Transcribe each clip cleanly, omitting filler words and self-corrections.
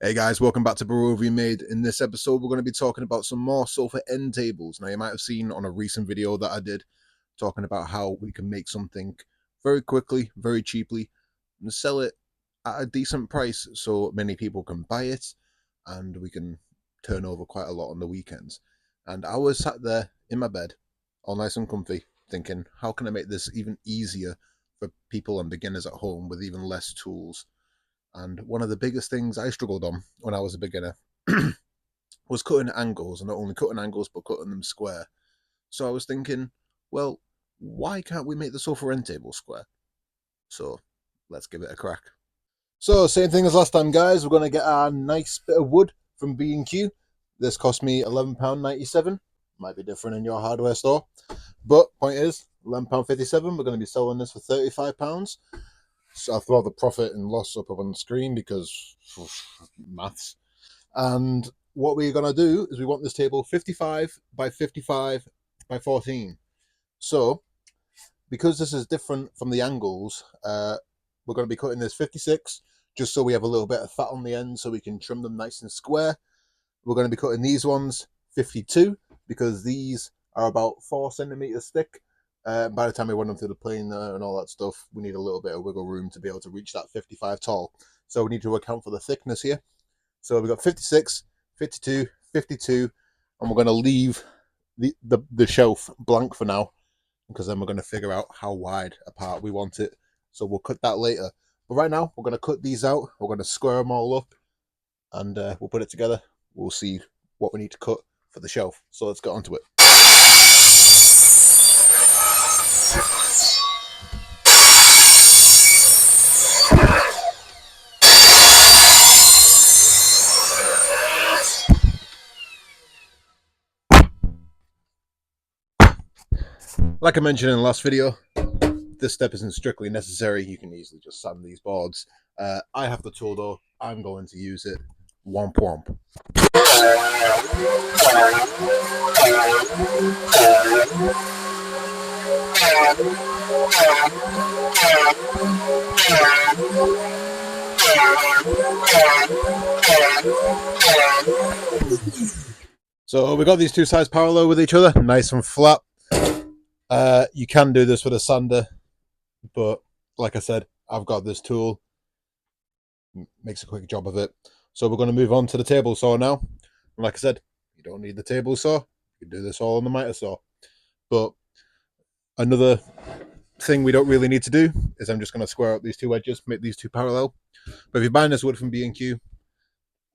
Hey guys, welcome back to Handmade. In this episode, we're going to be talking about some more sofa end tables. Now, you might have seen on a recent video that I did talking about how we can make something very quickly, very cheaply, and sell it at a decent price so many people can buy it and we can turn over quite a lot on the weekends. And I was sat there in my bed, all nice and comfy, thinking, how can I make this even easier for people and beginners at home with even less tools? And one of the biggest things I struggled on when I was a beginner was cutting angles, and not only cutting angles, but cutting them square. So I was thinking, well, why can't we make the sofa end table square? So let's give it a crack. So same thing as last time, guys. We're going to get our nice bit of wood from B&Q. This cost me £11.97. Might be different in your hardware store. But point is, £11.57. We're going to be selling this for £35. So I'll throw the profit and loss up on the screen because maths. And what we're going to do is we want this table 55 by 55 by 14. So because this is different from the angles, we're going to be cutting this 56 just so we have a little bit of fat on the end so we can trim them nice and square. We're going to be cutting these ones 52 because these are about 4 centimeters thick. By the time we run them through the plane and all that stuff, we need a little bit of wiggle room to be able to reach that 55 tall. So we need to account for the thickness here. So we've got 56, 52, 52, and we're going to leave the shelf blank for now because then we're going to figure out how wide apart we want it. So we'll cut that later. But right now, we're going to cut these out. We're going to square them all up and we'll put it together. We'll see what we need to cut for the shelf. So let's get onto it. Like I mentioned in the last video, this step isn't strictly necessary. You can easily just sand these boards. I have the tool though. I'm going to use it. Womp womp. So we got these two sides parallel with each other, nice and flat. You can do this with a sander, but like I said, I've got this tool. Makes a quick job of it. So we're going to move on to the table saw now. And like I said, you don't need the table saw. You can do this all on the miter saw. But another thing we don't really need to do is I'm just going to square up these two edges, make these two parallel. But if you're buying this wood from B&Q,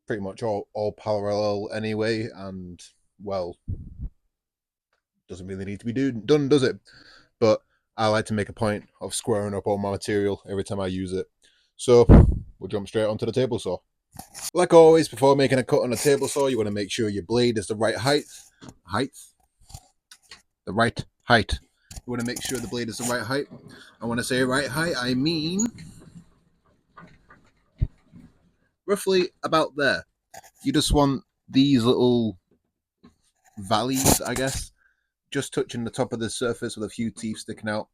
pretty much all parallel anyway, and well, doesn't really need to be done, does it? But I like to make a point of squaring up all my material every time I use it. So we'll jump straight onto the table saw. Like always, before making a cut on a table saw, you want to make sure your blade is the right height. The right height. You want to make sure the blade is the right height. And when I say right height, I mean roughly about there. You just want these little valleys, I guess, just touching the top of the surface with a few teeth sticking out.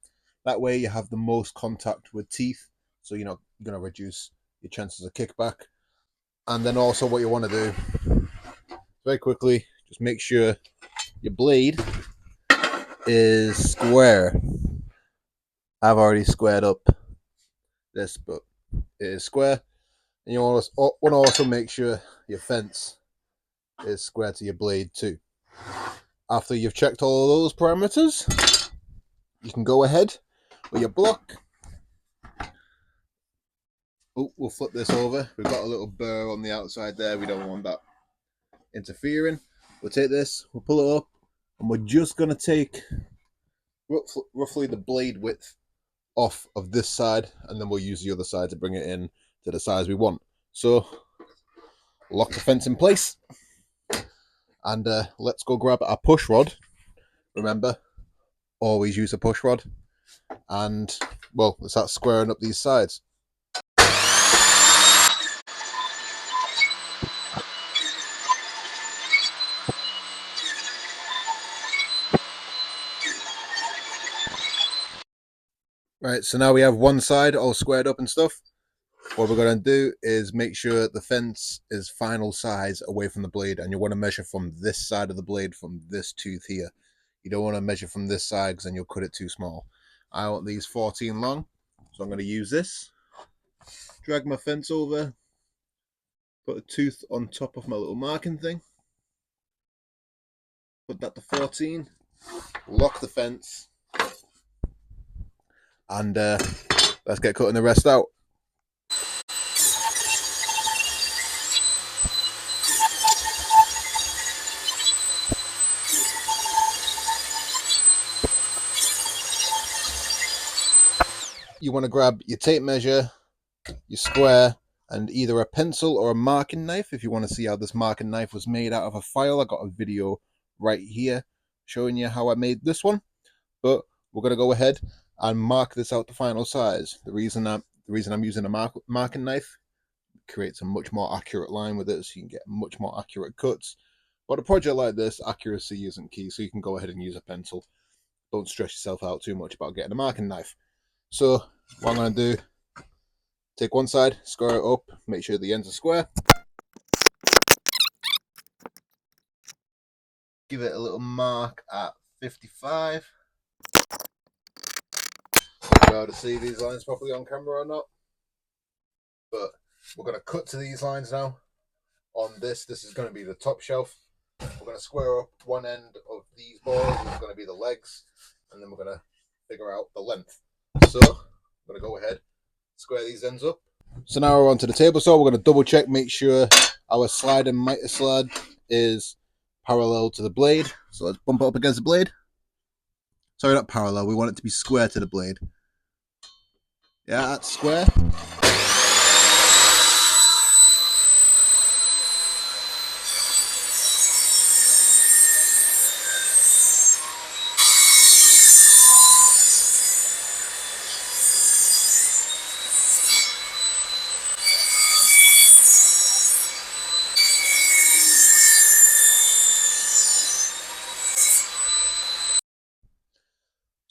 That way you have the most contact with teeth, so you're not going to reduce your chances of kickback. And then also what you want to do, very quickly, just make sure your blade is square. I've already squared up this, but it is square. And you want to also make sure your fence is square to your blade too. After you've checked all of those parameters, you can go ahead with your block. Oh, we'll flip this over. We've got a little burr on the outside there. We don't want that interfering. We'll take this, we'll pull it up, and we're just going to take roughly the blade width off of this side, and then we'll use the other side to bring it in to the size we want. So lock the fence in place, and let's go grab our push rod. Remember, always use a push rod, and well, let's start squaring up these sides. Right, so now we have one side all squared up and stuff. What we're going to do is make sure the fence is final size away from the blade, and you want to measure from this side of the blade, from this tooth here. You don't want to measure from this side because then you'll cut it too small. I want these 14 long, so I'm going to use this. Drag my fence over, put a tooth on top of my little marking thing, put that to 14, lock the fence, and let's get cutting the rest out. You want to grab your tape measure, your square, and either a pencil or a marking knife. If you want to see how this marking knife was made out of a file, I got a video right here showing you how I made this one. But we're going to go ahead and mark this out to final size. The reason I'm using a marking knife, creates a much more accurate line with it, so you can get much more accurate cuts. But a project like this, accuracy isn't key, so you can go ahead and use a pencil. Don't stress yourself out too much about getting a marking knife. So what I'm going to do, take one side, square it up, make sure the ends are square. Give it a little mark at 55. I'll be able to see these lines properly on camera or not. But we're going to cut to these lines now. On this is going to be the top shelf. We're going to square up one end of these boards, which is going to be the legs, and then we're going to figure out the length. So I'm going to go ahead, square these ends up. So now we're onto the table saw. We're going to double check, make sure our slide and miter slide is parallel to the blade. So let's bump it up against the blade. Sorry, not parallel. We want it to be square to the blade. Yeah, that's square.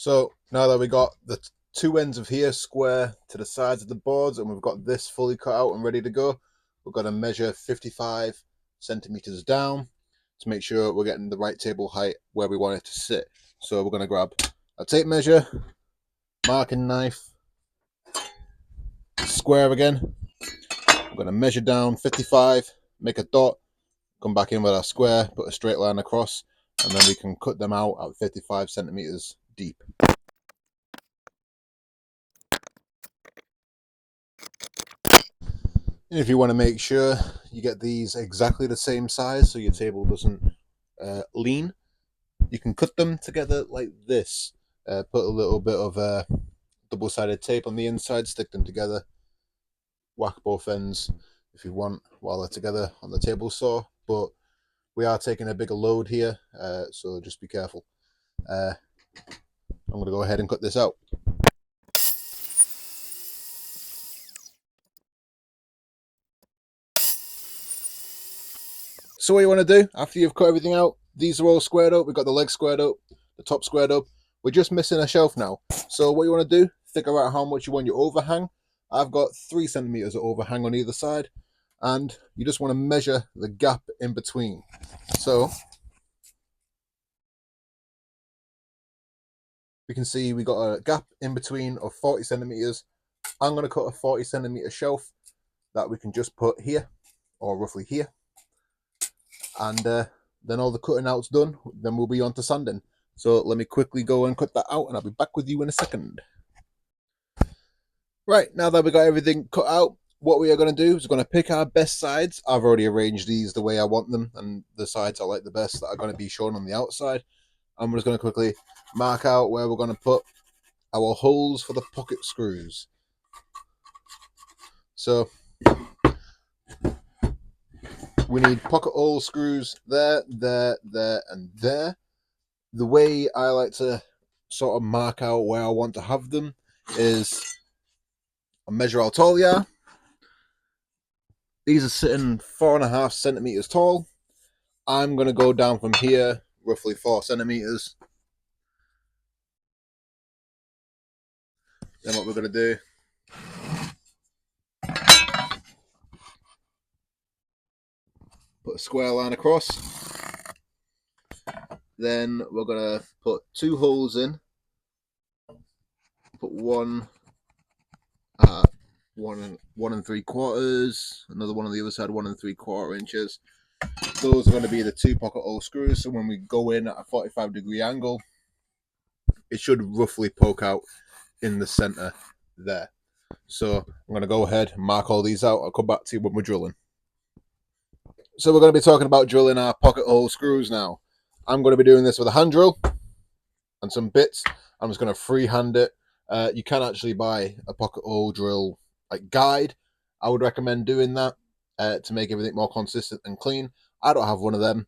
So now that we got the two ends of here square to the sides of the boards, and we've got this fully cut out and ready to go, we're going to measure 55 centimeters down to make sure we're getting the right table height where we want it to sit. So we're going to grab a tape measure, marking knife, square again. We're going to measure down 55, make a dot, come back in with our square, put a straight line across, and then we can cut them out at 55 centimeters deep. And if you want to make sure you get these exactly the same size so your table doesn't lean, you can cut them together like this. Put a little bit of double-sided tape on the inside, stick them together, whack both ends if you want while they're together on the table saw. But we are taking a bigger load here, so just be careful. I'm going to go ahead and cut this out. So what you want to do after you've cut everything out, these are all squared up. We've got the legs squared up, the top squared up. We're just missing a shelf now. So what you want to do, figure out how much you want your overhang. I've got 3 centimeters of overhang on either side, and you just want to measure the gap in between. So we can see we got a gap in between of 40 centimeters. I'm going to cut a 40 centimeter shelf that we can just put here, or roughly here. And then all the cutting out's done. Then we'll be on to sanding. So let me quickly go and cut that out, and I'll be back with you in a second. Right, now that we got everything cut out, what we are going to do is we're going to pick our best sides. I've already arranged these the way I want them, and the sides I like the best that are going to be shown on the outside. I'm just going to quickly mark out where we're going to put our holes for the pocket screws. So we need pocket hole screws there, there, there, and there. The way I like to sort of mark out where I want to have them is I measure how tall they are. These are sitting 4.5 centimeters tall. I'm going to go down from here roughly 4 centimeters. Then what we're going to do put a square line across. Then we're going to put 2 holes in. Put one at 1 3/4, another one on the other side, 1 3/4 inches. Those are going to be the 2 pocket hole screws. So when we go in at a 45-degree angle, it should roughly poke out in the center there. So I'm going to go ahead and mark all these out. I'll come back to you when we're drilling. So we're going to be talking about drilling our pocket hole screws now. I'm going to be doing this with a hand drill and some bits. I'm just going to freehand it. You can actually buy a pocket hole drill like guide. I would recommend doing that to make everything more consistent and clean. I don't have one of them,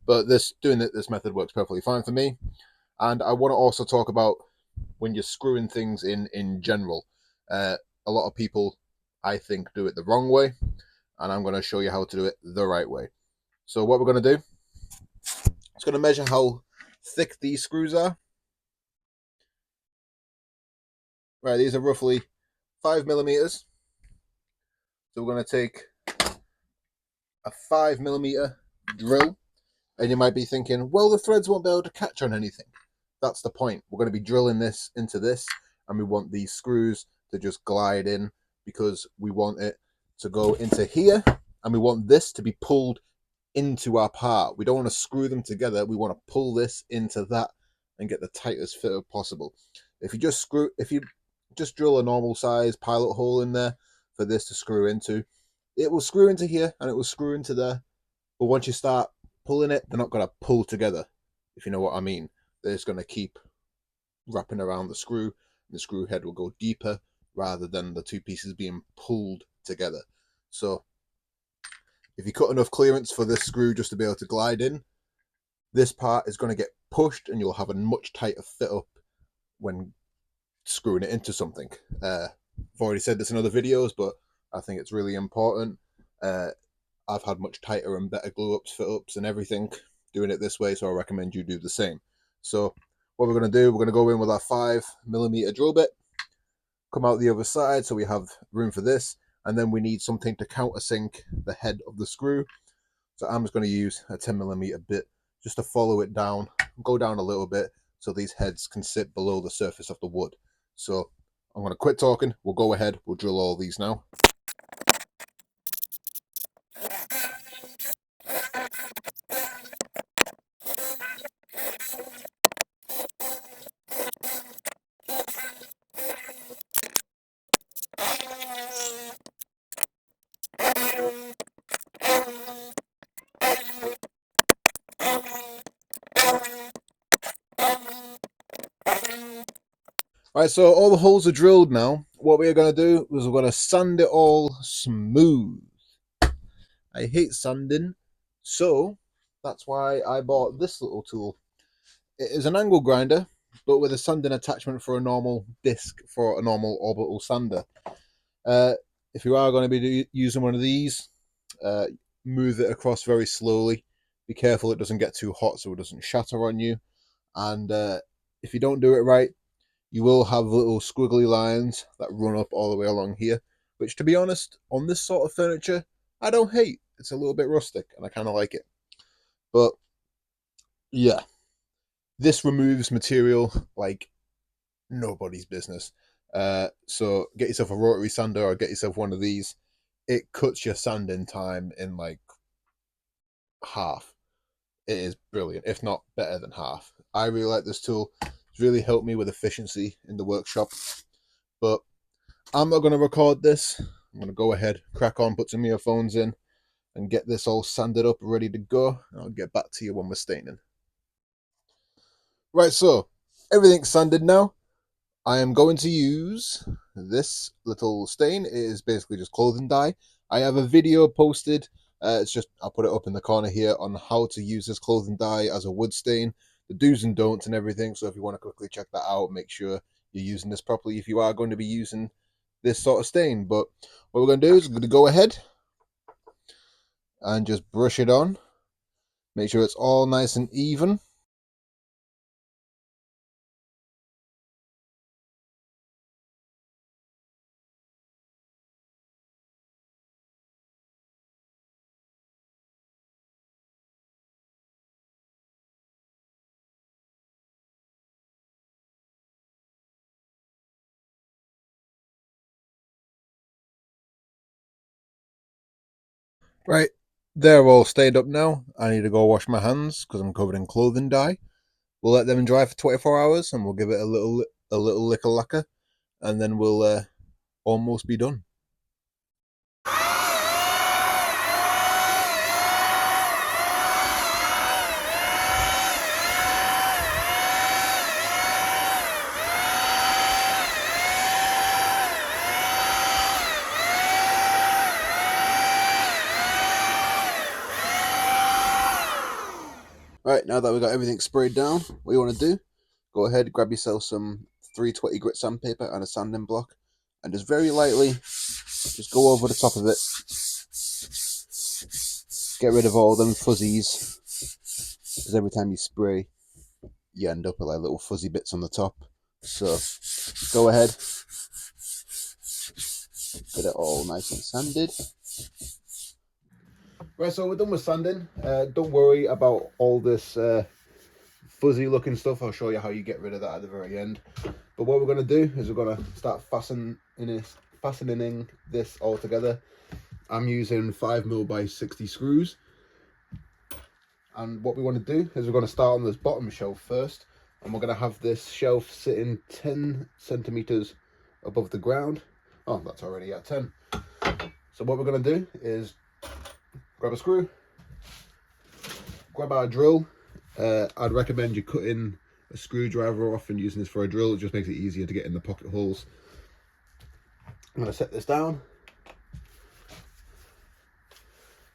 but this method works perfectly fine for me. And I want to also talk about when you're screwing things in general. A lot of people, I think, do it the wrong way, and I'm going to show you how to do it the right way. So what we're going to do, it's going to measure how thick these screws are. Right, these are roughly 5 millimeters. So we're going to take a 5 millimeter drill, and you might be thinking, well, the threads won't be able to catch on anything. That's the point. We're going to be drilling this into this, and we want these screws to just glide in because we want it to go into here, and we want this to be pulled into our part. We don't want to screw them together. We want to pull this into that and get the tightest fit possible. If you just drill a normal size pilot hole in there for this to screw into, it will screw into here and it will screw into there. But once you start pulling it, they're not going to pull together, if you know what I mean. They're just going to keep wrapping around the screw, and the screw head will go deeper rather than the 2 pieces being pulled together. So if you cut enough clearance for this screw just to be able to glide in, this part is going to get pushed and you'll have a much tighter fit up when screwing it into something. I've already said this in other videos, but I think it's really important. I've had much tighter and better glue ups, fit ups, and everything doing it this way, so I recommend you do the same. So what we're going to do, we're going to go in with our 5 millimeter drill bit, come out the other side so we have room for this, and then we need something to countersink the head of the screw. So I'm just going to use a 10 millimeter bit just to follow it down, go down a little bit so these heads can sit below the surface of the wood. So I'm going to quit talking, we'll go ahead, we'll drill all these now. Right, so all the holes are drilled now. What we're going to do is we're going to sand it all smooth. I hate sanding, so that's why I bought this little tool. It is an angle grinder, but with a sanding attachment for a normal disc for a normal orbital sander. If you are going to be using one of these, move it across very slowly. Be careful it doesn't get too hot so it doesn't shatter on you. And if you don't do it right, you will have little squiggly lines that run up all the way along here, which, to be honest, on this sort of furniture, I don't hate. It's a little bit rustic and I kind of like it. But yeah, this removes material like nobody's business. So get yourself a rotary sander or get yourself one of these. It cuts your sanding time in like half. It is brilliant, if not better than half. I really like this tool. It's really helped me with efficiency in the workshop. But I'm not going to record this. I'm going to go ahead, crack on, put some earphones in, and get this all sanded up, ready to go. I'll get back to you when we're staining. Right, so everything's sanded now. I am going to use this little stain. It is basically just clothing dye. I have a video posted. I'll put it up in the corner here on how to use this clothing dye as a wood stain, the do's and don'ts and everything. So if you want to quickly check that out, make sure you're using this properly if you are going to be using this sort of stain. But what we're going to do is we're going to go ahead and just brush it on. Make sure it's all nice and even. Right, they're all stayed up now. I need to go wash my hands because I'm covered in clothing dye. We'll let them dry for 24 hours and we'll give it a little lick of lacquer, and then we'll almost be done. Right, now that we've got everything sprayed down, what you want to do, go ahead, grab yourself some 320 grit sandpaper and a sanding block, and just very lightly, just go over the top of it. Get rid of all them fuzzies, because every time you spray, you end up with like little fuzzy bits on the top. So, go ahead, get it all nice and sanded. Right, so we're done with sanding. Don't worry about all this fuzzy looking stuff. I'll show you how you get rid of that at the very end. But what we're going to do is we're going to start fastening this all together. I'm using 5mm by 60 screws. And what we want to do is we're going to start on this bottom shelf first. And we're going to have this shelf sitting 10 centimeters above the ground. Oh, that's already at 10. So what we're going to do is grab a screw, grab our drill. I'd recommend you cutting a screwdriver off and using this for a drill. It just makes it easier to get in the pocket holes. I'm going to set this down.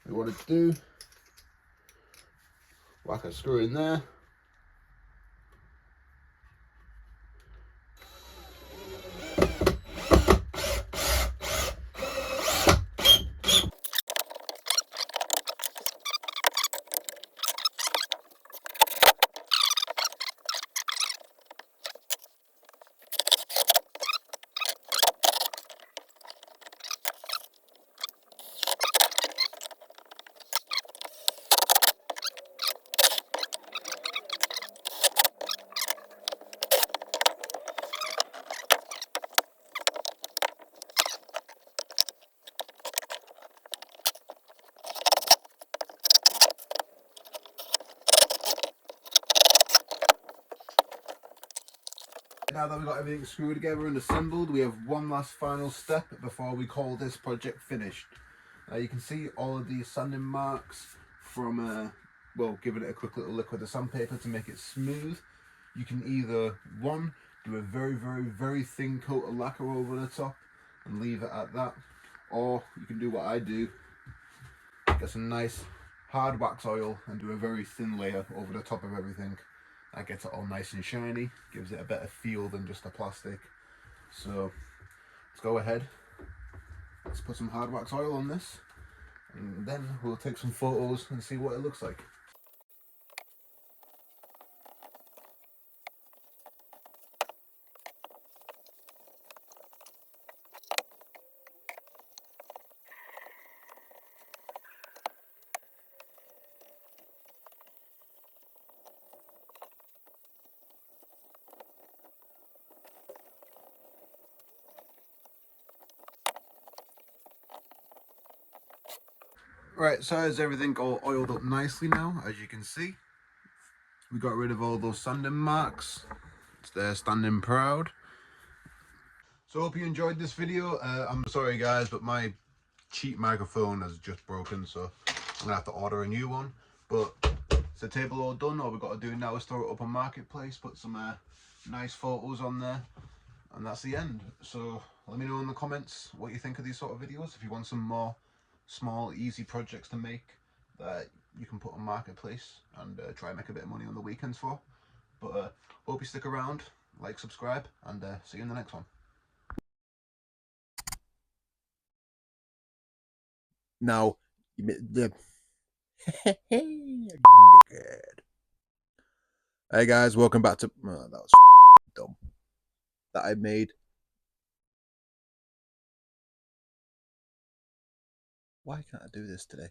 We want it to do, whack a screw in there. Now that we've got everything screwed together and assembled, we have one last final step before we call this project finished. You can see all of these sanding marks from, well, giving it a quick little lick with the sandpaper to make it smooth. You can either, one, do a very thin coat of lacquer over the top and leave it at that, or you can do what I do, get some nice hard wax oil and do a very thin layer over the top of everything. That gets it all nice and shiny, gives it a better feel than just a plastic. So let's go ahead, let's put some hard wax oil on this, and then we'll take some photos and see what it looks like. Right, so is everything all oiled up nicely now, as you can see. We got rid of all those sanding marks. It's there standing proud. So hope you enjoyed this video. I'm sorry guys, but my cheap microphone has just broken, so I'm gonna have to order a new one. But it's the table all done. All we've got to do now is throw it up on Marketplace, put some nice photos on there, and that's the end. So let me know in the comments what you think of these sort of videos. If you want some more small easy projects to make that you can put on Marketplace and try and make a bit of money on the weekends for. But hope you stick around, like, subscribe, and see you in the next one. Now, the hey guys, welcome back to that was dumb that I made. Why can't I do this today?